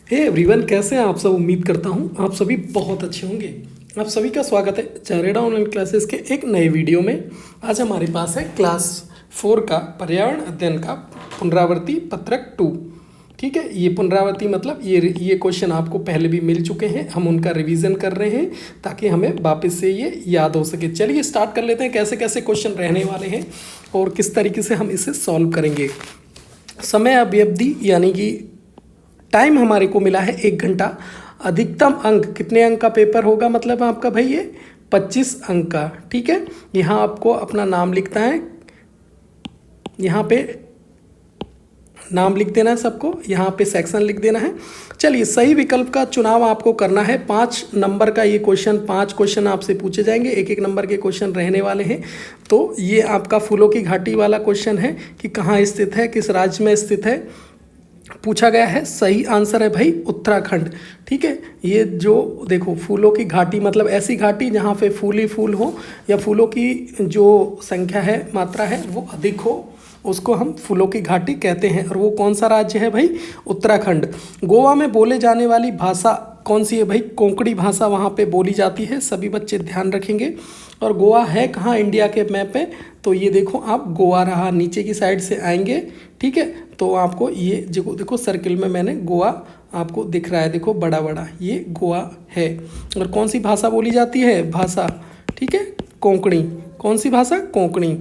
Hey everyone, कैसे हैं आप सब। उम्मीद करता हूं आप सभी बहुत अच्छे होंगे। आप सभी का स्वागत है चारेडा ऑनलाइन क्लासेस के एक नए वीडियो में। आज हमारे पास है क्लास 4 का पर्यावरण अध्ययन का पुनरावृत्ति पत्रक 2। ठीक है, ये पुनरावृत्ति मतलब ये क्वेश्चन आपको पहले भी मिल चुके हैं, हम उनका रिवीजन कर रहे हैं ताकि हमें वापस से ये याद हो सके। चलिए स्टार्ट कर लेते हैं कैसे कैसे क्वेश्चन रहने वाले हैं और किस तरीके से हम इसे सॉल्व करेंगे। समय अवधि यानी कि टाइम हमारे को मिला है 1 घंटा। अधिकतम अंक, कितने अंक का पेपर होगा मतलब आपका भाई ये 25 अंक का। ठीक है, यहाँ आपको अपना नाम लिखता है, यहाँ पे नाम लिख देना है सबको, यहाँ पे सेक्शन लिख देना है। चलिए सही विकल्प का चुनाव आपको करना है। 5 नंबर का ये क्वेश्चन, 5 क्वेश्चन आपसे पूछे जाएंगे, एक एक नंबर के क्वेश्चन रहने वाले हैं। तो ये आपका फूलों की घाटी वाला क्वेश्चन है कि कहाँ स्थित है, किस राज्य में स्थित है, पूछा गया है। सही आंसर है भाई उत्तराखंड। ठीक है, ये जो देखो फूलों की घाटी मतलब ऐसी घाटी जहाँ पे फूल ही फूल हो या फूलों की जो संख्या है, मात्रा है वो अधिक हो, उसको हम फूलों की घाटी कहते हैं। और वो कौन सा राज्य है भाई, उत्तराखंड। गोवा में बोले जाने वाली भाषा कौन सी है भाई, कोंकणी भाषा वहाँ पे बोली जाती है, सभी बच्चे ध्यान रखेंगे। और गोवा है कहाँ इंडिया के मैप पे, तो ये देखो आप गोवा रहा, नीचे की साइड से आएंगे। ठीक है, तो आपको ये देखो सर्किल में मैंने गोवा आपको दिख रहा है, देखो बड़ा बड़ा ये गोवा है। और कौन सी भाषा बोली जाती है, भाषा ठीक है कोंकणी। कौन सी भाषा, कोंकणी।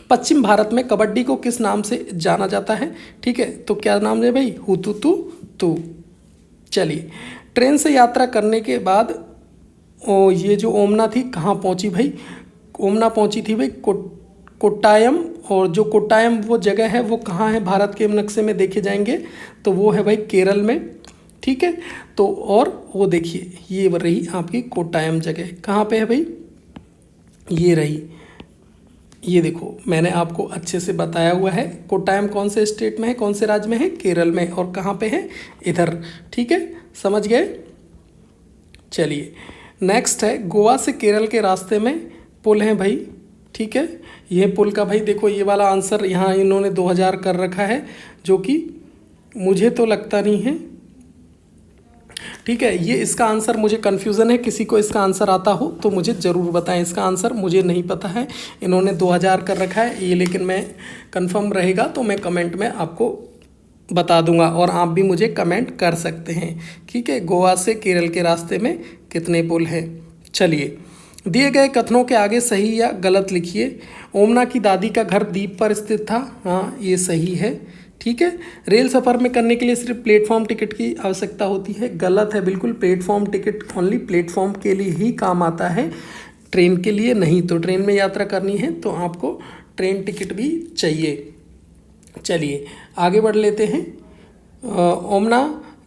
पश्चिम भारत में कबड्डी को किस नाम से जाना जाता है, ठीक है, तो क्या नाम है भाई, हुतुतु तू। चलिए, ट्रेन से यात्रा करने के बाद ये जो ओमना थी कहाँ पहुँची भाई, ओमना पहुँची थी भाई कोट्टायम। और जो कोट्टायम वो जगह है वो कहाँ है, भारत के नक्शे में देखे जाएंगे तो वो है भाई केरल में। ठीक है, तो और वो देखिए ये रही आपकी कोट्टायम जगह, कहाँ पे है भाई, ये रही। ये देखो मैंने आपको अच्छे से बताया हुआ है, कोट्टायम कौन से स्टेट में है, कौन से राज्य में है, केरल में। और कहाँ पे है, इधर। ठीक है, समझ गए। चलिए नेक्स्ट है, गोवा से केरल के रास्ते में पुल है भाई। ठीक है, ये पुल का भाई देखो ये वाला आंसर यहाँ इन्होंने 2000 कर रखा है, जो कि मुझे तो लगता नहीं है। ठीक है, ये इसका आंसर मुझे कन्फ्यूज़न है, किसी को इसका आंसर आता हो तो मुझे ज़रूर बताएं। इसका आंसर मुझे नहीं पता है, इन्होंने 2000 कर रखा है ये, लेकिन मैं कंफर्म रहेगा तो मैं कमेंट में आपको बता दूंगा और आप भी मुझे कमेंट कर सकते हैं। ठीक है, गोवा से केरल के रास्ते में कितने पुल हैं। चलिए, दिए गए कथनों के आगे सही या गलत लिखिए। ओमना की दादी का घर द्वीप पर स्थित था, हाँ ये सही है। ठीक है, रेल सफ़र में करने के लिए सिर्फ प्लेटफॉर्म टिकट की आवश्यकता होती है, गलत है बिल्कुल। प्लेटफॉर्म टिकट ओनली प्लेटफॉर्म के लिए ही काम आता है, ट्रेन के लिए नहीं। तो ट्रेन में यात्रा करनी है तो आपको ट्रेन टिकट भी चाहिए। चलिए आगे बढ़ लेते हैं। ओमना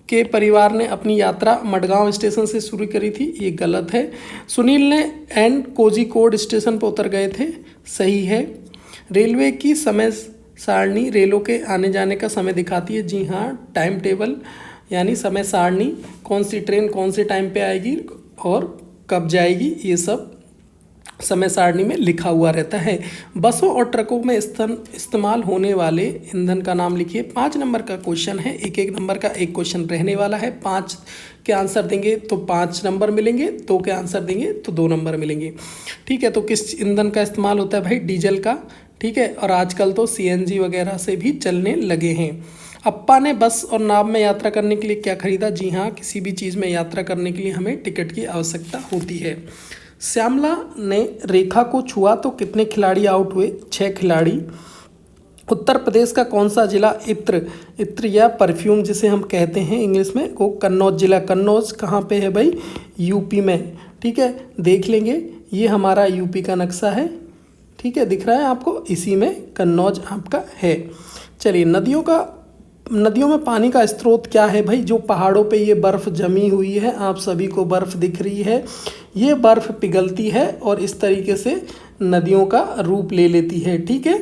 के परिवार ने अपनी यात्रा मडगांव स्टेशन से शुरू करी थी, ये गलत है। सुनील ने एंड कोझिकोड स्टेशन पर उतर गए थे, सही है। रेलवे की समय सारणी रेलों के आने जाने का समय दिखाती है, जी हाँ। टाइम टेबल यानी समय सारणी, कौन सी ट्रेन कौन से टाइम पे आएगी और कब जाएगी, ये सब समय सारणी में लिखा हुआ रहता है। बसों और ट्रकों में इस्तेमाल होने वाले ईंधन का नाम लिखिए। 5 नंबर का क्वेश्चन है, एक एक नंबर का एक क्वेश्चन रहने वाला है। 5 के आंसर देंगे तो 5 नंबर मिलेंगे, 2 के आंसर देंगे तो 2 नंबर मिलेंगे। ठीक है, तो किस ईंधन का इस्तेमाल होता है भाई, डीजल का। ठीक है, और आजकल तो CNG वगैरह से भी चलने लगे हैं। अप्पा ने बस और नाव में यात्रा करने के लिए क्या खरीदा, जी हाँ, किसी भी चीज़ में यात्रा करने के लिए हमें टिकट की आवश्यकता होती है। श्यामला ने रेखा को छुआ तो कितने खिलाड़ी आउट हुए, 6 खिलाड़ी। उत्तर प्रदेश का कौन सा जिला इत्र या परफ्यूम जिसे हम कहते हैं इंग्लिश में, वो कन्नौज जिला। कन्नौज कहाँ पे है भाई, यूपी में। ठीक है, देख लेंगे, ये हमारा यूपी का नक्शा है। ठीक है, दिख रहा है आपको, इसी में कन्नौज आपका है। चलिए, नदियों में पानी का स्रोत क्या है भाई, जो पहाड़ों पे ये बर्फ़ जमी हुई है, आप सभी को बर्फ़ दिख रही है, ये बर्फ़ पिघलती है और इस तरीके से नदियों का रूप ले लेती है। ठीक है,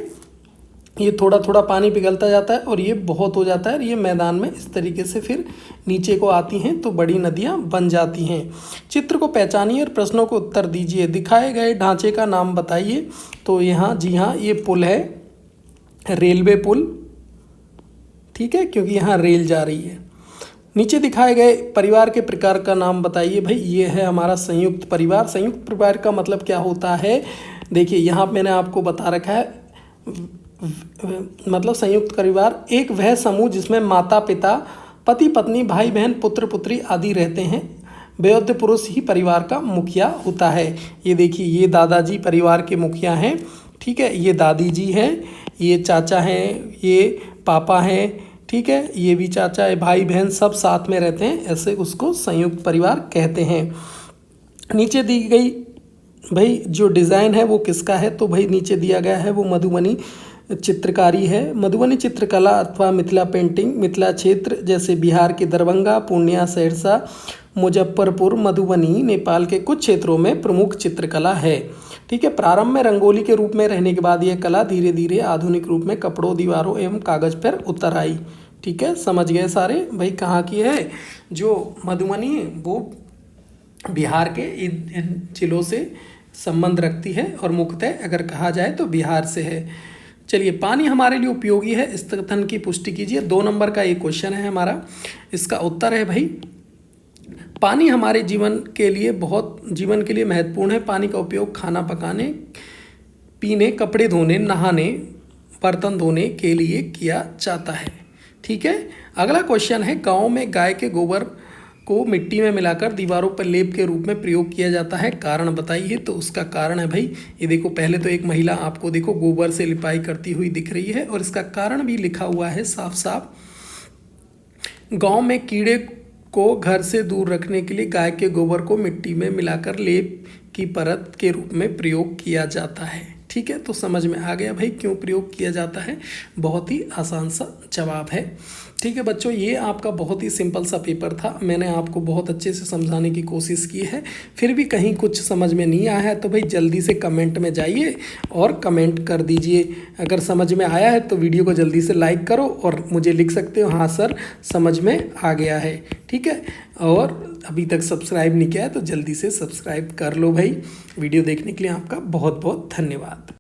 ये थोड़ा थोड़ा पानी पिघलता जाता है और ये बहुत हो जाता है और ये मैदान में इस तरीके से फिर नीचे को आती हैं तो बड़ी नदियाँ बन जाती हैं। चित्र को पहचानिए और प्रश्नों को उत्तर दीजिए। दिखाए गए ढांचे का नाम बताइए। तो यहाँ जी हाँ, ये पुल है, रेलवे पुल। ठीक है, क्योंकि यहाँ रेल जा रही है। नीचे दिखाए गए परिवार के प्रकार का नाम बताइए भाई। ये है हमारा संयुक्त परिवार। संयुक्त परिवार का मतलब क्या होता है, देखिए यहाँ मैंने आपको बता रखा है, मतलब संयुक्त परिवार एक वह समूह जिसमें माता पिता, पति पत्नी, भाई बहन, पुत्र पुत्री आदि रहते हैं। वयोवृद्ध पुरुष ही परिवार का मुखिया होता है। ये देखिए, ये दादाजी परिवार के मुखिया हैं, ठीक है, ये दादी जी हैं, ये चाचा हैं, ये पापा हैं, ठीक है, ये भी चाचा है, भाई बहन सब साथ में रहते हैं, ऐसे उसको संयुक्त परिवार कहते हैं। नीचे दी गई भाई जो डिज़ाइन है वो किसका है, तो भाई नीचे दिया गया है वो मधुबनी चित्रकारी है। मधुबनी चित्रकला अथवा मिथिला पेंटिंग मिथिला क्षेत्र जैसे बिहार के दरभंगा, पूर्णिया, सहरसा, मुजफ्फरपुर, मधुबनी नेपाल के कुछ क्षेत्रों में प्रमुख चित्रकला है। ठीक है, प्रारंभ में रंगोली के रूप में रहने के बाद यह कला धीरे धीरे आधुनिक रूप में कपड़ों, दीवारों एवं कागज पर उतर आई। ठीक है, समझ गए सारे भाई कहाँ की है। जो मधुबनी वो बिहार के इन जिलों से संबंध रखती है और मुख्यतः अगर कहा जाए तो बिहार से है। चलिए, पानी हमारे लिए उपयोगी है, इस कथन की पुष्टि कीजिए। 2 नंबर का एक क्वेश्चन है हमारा, इसका उत्तर है भाई पानी हमारे जीवन के लिए महत्वपूर्ण है। पानी का उपयोग खाना पकाने, पीने, कपड़े धोने, नहाने, बर्तन धोने के लिए किया जाता है। ठीक है, अगला क्वेश्चन है गाँव में गाय के गोबर को मिट्टी में मिलाकर दीवारों पर लेप के रूप में प्रयोग किया जाता है, कारण बताइए। तो उसका कारण है भाई, ये देखो पहले तो एक महिला आपको देखो गोबर से लिपाई करती हुई दिख रही है और इसका कारण भी लिखा हुआ है साफ साफ। गांव में कीड़े को घर से दूर रखने के लिए गाय के गोबर को मिट्टी में मिलाकर लेप की परत के रूप में प्रयोग किया जाता है। ठीक है, तो समझ में आ गया भाई क्यों प्रयोग किया जाता है, बहुत ही आसान सा जवाब है। ठीक है बच्चों, ये आपका बहुत ही सिंपल सा पेपर था, मैंने आपको बहुत अच्छे से समझाने की कोशिश की है। फिर भी कहीं कुछ समझ में नहीं आया है तो भाई जल्दी से कमेंट में जाइए और कमेंट कर दीजिए। अगर समझ में आया है तो वीडियो को जल्दी से लाइक करो और मुझे लिख सकते हो हाँ सर समझ में आ गया है। ठीक है, और अभी तक सब्सक्राइब नहीं किया है तो जल्दी से सब्सक्राइब कर लो भाई। वीडियो देखने के लिए आपका बहुत बहुत धन्यवाद।